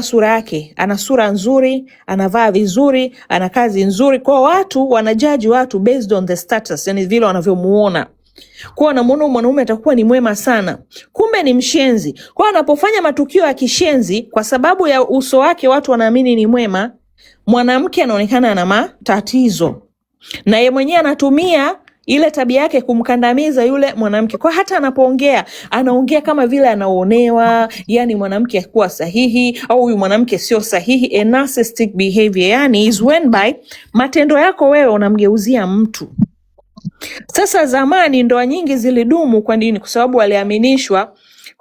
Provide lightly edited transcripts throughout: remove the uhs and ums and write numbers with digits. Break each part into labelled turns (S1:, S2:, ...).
S1: sura yake, ana sura nzuri, anavaa vizuri, ana kazi nzuri. Kwa watu wanajaji watu based on the status, yani vile wanavyomuona. Kwa wanamuona mwanaume atakuwa ni mwema sana, kumbe ni mshenzi. Kwa anapofanya matukio ya kishenzi, kwa sababu ya uso wake watu wanaamini ni mwema, mwanamke anaonekana ana matatizo, na yeye mwenyewe anatumia ile tabia yake kumkandamiza yule mwanamke. Kwa hata anapoongea, anaongea kama vile anaonewa, yani mwanamke hakuwa sahihi au huyu mwanamke sio sahihi. A narcissistic behavior yani is when by matendo yako wewe unamgeuzia mtu. Sasa zamani ndoa nyingi zilidumu kwa nini? Kwa sababu waliaminishwa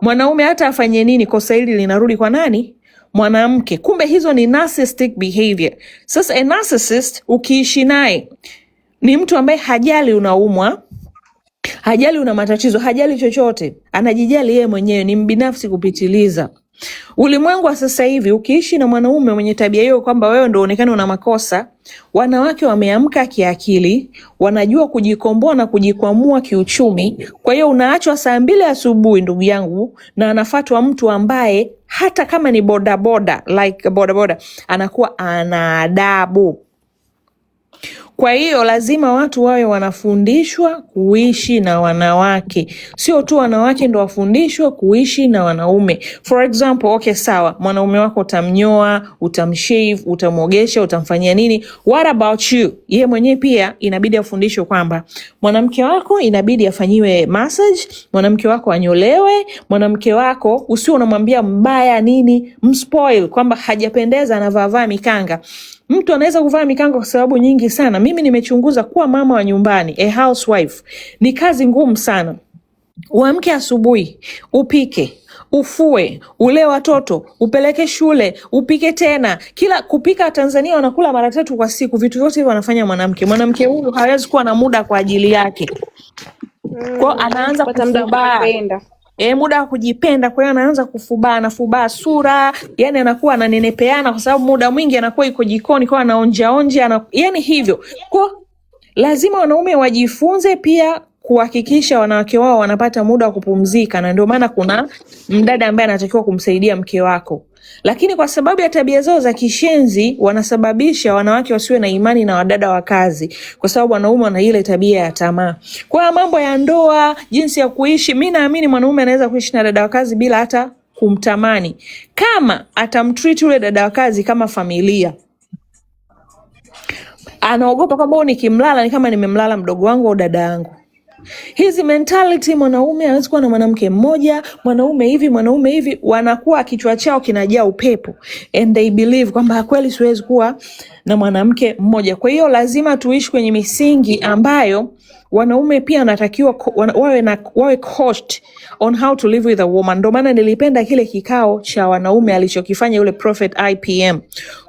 S1: mwanaume hata afanye nini kosa hili linarudi kwa nani? Mwanamke. Kumbe hizo ni narcissistic behavior. Sasa a narcissist ukiishi naye ni mtu ambaye hajali unaumwa, hajali una matatizo, hajali chochote, anajijali yeye mwenyewe, ni mbinafsi kupitiliza. Ulimwengu wa sasa hivi ukiishi na mwanaume mwenye tabia hiyo kwamba wewe ndio uonekane una makosa, wanawake wameamka kiakili, wanajua kujikomboa na kujikwamua kiuchumi. Kwa hiyo unaachwa saa 2 asubuhi ndugu yangu, na anafuatwa mtu ambaye hata kama ni bodaboda, like bodaboda, anakuwa ana adabu. Kwa hiyo lazima watu wawe wanafundishwa kuishi na wanawake. Sio tu wanawake ndo wafundishwe kuishi na wanaume. For example, okay sawa, mwanaume wako utamnyoa, utamshave, utamogesha, utamfanyia nini? What about you? Yeye mwenyewe pia inabidi afundishwe kwamba mwanamke wako inabidi afanyiwe massage, mwanamke wako anyolewe, mwanamke wako usio unamwambia mbaya nini, mspoil kwamba hajapendeza anavaa mikanga. Mtu anaweza kuvaa mikanga kwa sababu nyingi sana. Mimi nimechunguza kuwa mama wa nyumbani, a housewife, ni kazi ngumu sana. Uamke asubuhi, upike, ufue, ule watoto, upeleke shule, upike tena. Kila kupika Tanzania wanakula mara 3 kwa siku. Vitu vyote hivi wanafanya mwanamke. Mwanamke huyu hawezi kuwa na muda kwa ajili yake. Kwa anaanza kufubaa. Muda wa kujipenda, kwa hiyo anaanza kufubaa, anafubaa sura, yani anakuwa ananenepeana kwa sababu muda mwingi anakuwa yuko jikoni, kwa anaonja, yani hivyo. Kwa lazima wanaume wajifunze pia kuhakikisha wanawake wao wanapata muda wa kupumzika, na ndio maana kuna mdada ambaye anatakiwa kumsaidia mke wako. Lakini kwa sababu ya tabia zao za kishenzi wanasababisha wanawake wasiwe na imani na wadada wa kazi, kwa sababu wanaume wana ile tabia ya tamaa. Kwa mambo ya ndoa, jinsi ya kuishi, mimi naamini mwanaume anaweza kuishi na dada wa kazi bila hata kumtamani, kama atamtreat yule dada wa kazi kama familia. Anaogopa kwamba nikimlala ni kama nimemlala mdogo wangu au dada yangu. Hizi mentality mwanaume hawezi kuwa na mwanamke mmoja, mwanaume hivi, wanakuwa kichwa chao kinajaa upepo, and they believe kwamba kweli siwezi kuwa na mwanamke mmoja. Kwa hiyo lazima tuishi kwenye misingi ambayo wanaume pia wanatakiwa wawe coached on how to live with a woman. Ndio maana nilipenda kile kikao cha wanaume alichokifanya yule Prophet IPM.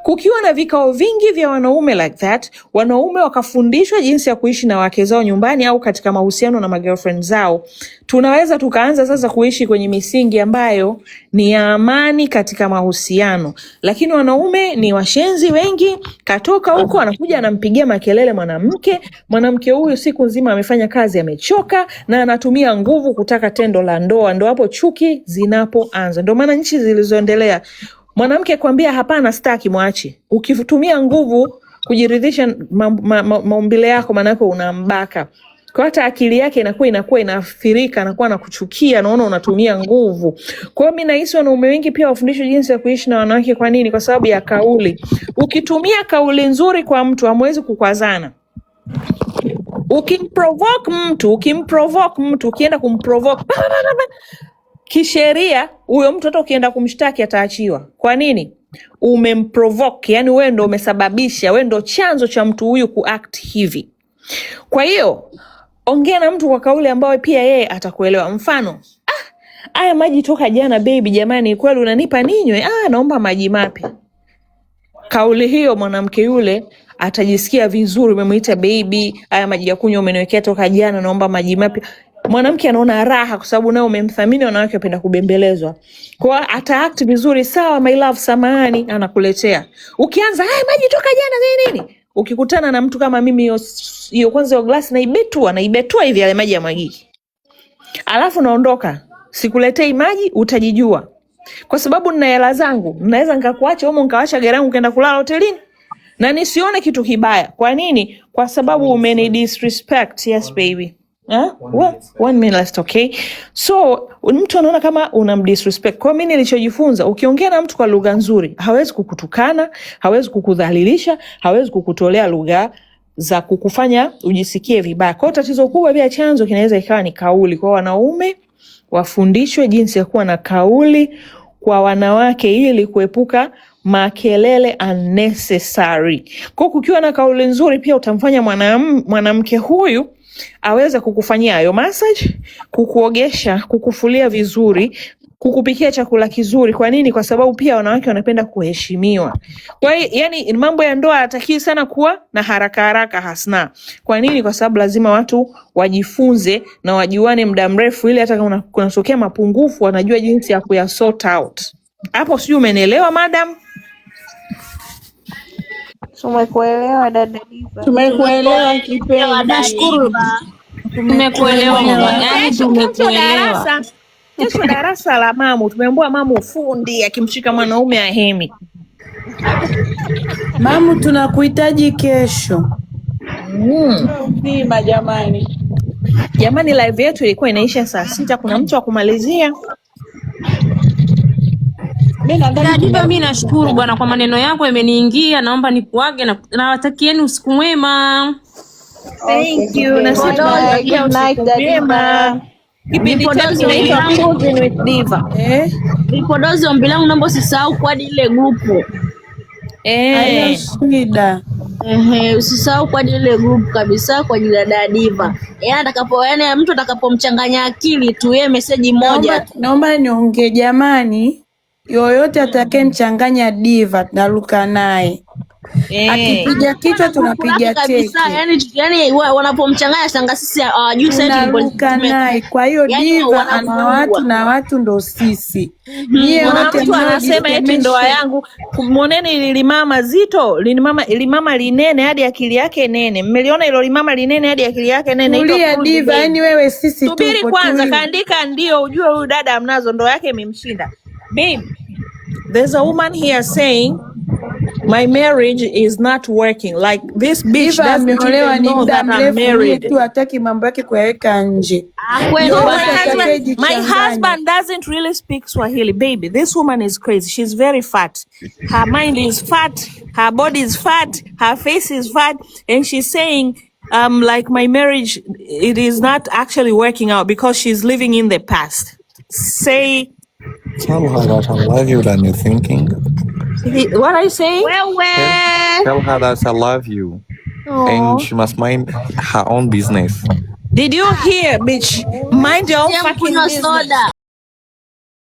S1: Kukiwa na vikao vingi vya wanaume like that, wanaume wakafundishwa jinsi ya kuishi na wake zao nyumbani au katika mahusiano na magirlfriend zao, tunaweza tukaanza sasa kuishi kwenye misingi ambayo ni ya amani katika mahusiano. Lakini wanaume ni washenzi wengi, katoka huko anakuja anampigia makelele mwanamke huyu siku nzima amefanya kazi amechoka, na anatumia nguvu kutaka tendo la ndoa. Ndo hapo chuki zinapoanza. Ndio maana nchi zilizoendelea mwanamke kwambia hapana staki, mwache. Ukitumia nguvu kujiridhisha maumbile yako, maana yako unambaka. Kwa hata akili yake inakuwa inaathirika, anakuwa anakuchukia, anaona unatumia nguvu. Kwa hiyo mimi nahisi wanaume wengi pia wafundishwe jinsi ya kuishi na wanawake. Kwa nini? Kwa sababu ya kauli. Ukitumia kauli nzuri kwa mtu hamwezi kukwazana. Ukimprovoke mtu, ukienda kumprovoke kisheria, huyo mtu hata ukienda kumshtaki ataachiwa. Kwa nini? Umemprovoke, yani wewe ndo umesababisha, wewe ndo chanzo cha mtu huyu kuact hivi. Kwa hiyo ongea na mtu kwa kauli ambayo pia yeye atakuelewa. Mfano, haya maji toka jana baby, jamani kweli unanipa ninywe? Naomba maji mapya. Kauli hiyo mwanamke yule atajisikia vizuri, umemuita baby, haya maji ya kunywa umeniwekea toka jana, naomba maji mapya. Mwanamke anaona raha kwa sababu naye umemthamini. Wanawake wapenda kubembelezwa. Kwa ataact vizuri, sawa my love samahani, anakuletea. Ukianza haya maji toka jana nini? Ukikutana na mtu kama mimi, hiyo kwanza hiyo glasi naibetua hivi yale maji ya magiki. Alafu naondoka. Sikuletei maji, utajijua. Kwa sababu nina hela zangu, naweza nikakuacha humo nikawasha gari yangu kaenda kulala hotelini na nisione kitu kibaya. Kwa nini? Kwa sababu umeni disrespect. Yes baby. One minute left, okay? So mtu anaona kama unamdisrespect. Kwa mimi nilichojifunza, ukiongea na mtu kwa lugha nzuri, hawezi kukutukana, hawezi kukudhalilisha, hawezi kukutolea lugha za kukufanya ujisikie vibaya. Kwa tatizo kubwa pia chanzo kinaweza ikawa ni kauli. Kwa wanaume wafundishwe jinsi ya kuwa na kauli kwa wanawake ili kuepuka makelele unnecessary. Kwa kukiwa na kauli nzuri pia utamfanya mwanamke huyu aweze kukufanyia hayo massage, kukuogesha, kukufulia vizuri, kukupikia chakula kizuri. Kwa nini? Kwa sababu pia wanawake wanapenda kuheshimiwa. Kwa hiyo yani mambo ya ndoa hataki sana kuwa na haraka haraka Hasna. Kwa nini? Kwa sababu lazima watu wajifunze na wajuane muda mrefu ili hata kama kunatokea mapungufu wanajua jinsi ya kuya sort out. Hapo sijui umenielewa madam?
S2: Tumekuelewa dada Diva.
S3: Tumekuelewa kipenzi.
S2: Nashukuru.
S3: Tumekuelewa mama. Yaani tumekuelewa.
S1: Kesho darasa la mamu tumeambiwa mamu fundi akimshika mwanaume ahemi.
S3: Mamu tunakuhitaji kesho.
S2: Nzima jamani.
S1: Jamani live yetu ilikuwa inaisha saa 6, kuna mtu wa kumalizia?
S3: Diva, mimi nashukuru bwana kwa maneno yako yameniingia, naomba nikuage na nawatakieni usiku mwema.
S1: Thank you. Na sisi tunawatakia usiku mwema. Kipindi chetu kinaitwa Cruising with Diva.
S3: Vipodozi ombi langu naomba usisahau kuadi ile grupu.
S1: Haina
S3: shida. Usisahau kuadi ile grupu kabisa kwa ajili ya dada Diva. Yaani mtu atakapomchanganya akili tu yeye message moja. Naomba niongee jamani. Yoyote atakayemchanganya Diva tunaruka naye. Akipiga kichwa tunapiga teke. Yani wanapomchanganya shanga sisi hawajui sasa tunaruka naye. Kwa hiyo Diva ana watu na watu ndo sisi.
S1: Yeye wote anasema eti ndoa yangu muoneni lilimama zito, lilimama linene hadi akili yake nene. Mmeliona hilo limama linene hadi akili yake nene hilo.
S3: Tulia Diva, yani wewe sisi tupo.
S1: Subiri kwanza kaandika ndio ujue huyu dada mnazo ndoa yake imemshinda. Babe, there's a woman here saying my marriage is not working. Like this bitch doesn't even know that I'm married.
S3: Tu hataki mambo yake kuyaweka nje.
S1: My husband doesn't really speak Swahili. Baby, this woman is crazy. She's very fat. Her mind is fat. Her body is fat. Her face is fat. And she's saying, like my marriage, it is not actually working out because she's living in the past.
S4: Tell her that I love you than you're thinking.
S1: What are you saying?
S4: Tell her that I love you. And she must mind her own business.
S1: Did you hear, bitch? Mind your own fucking business.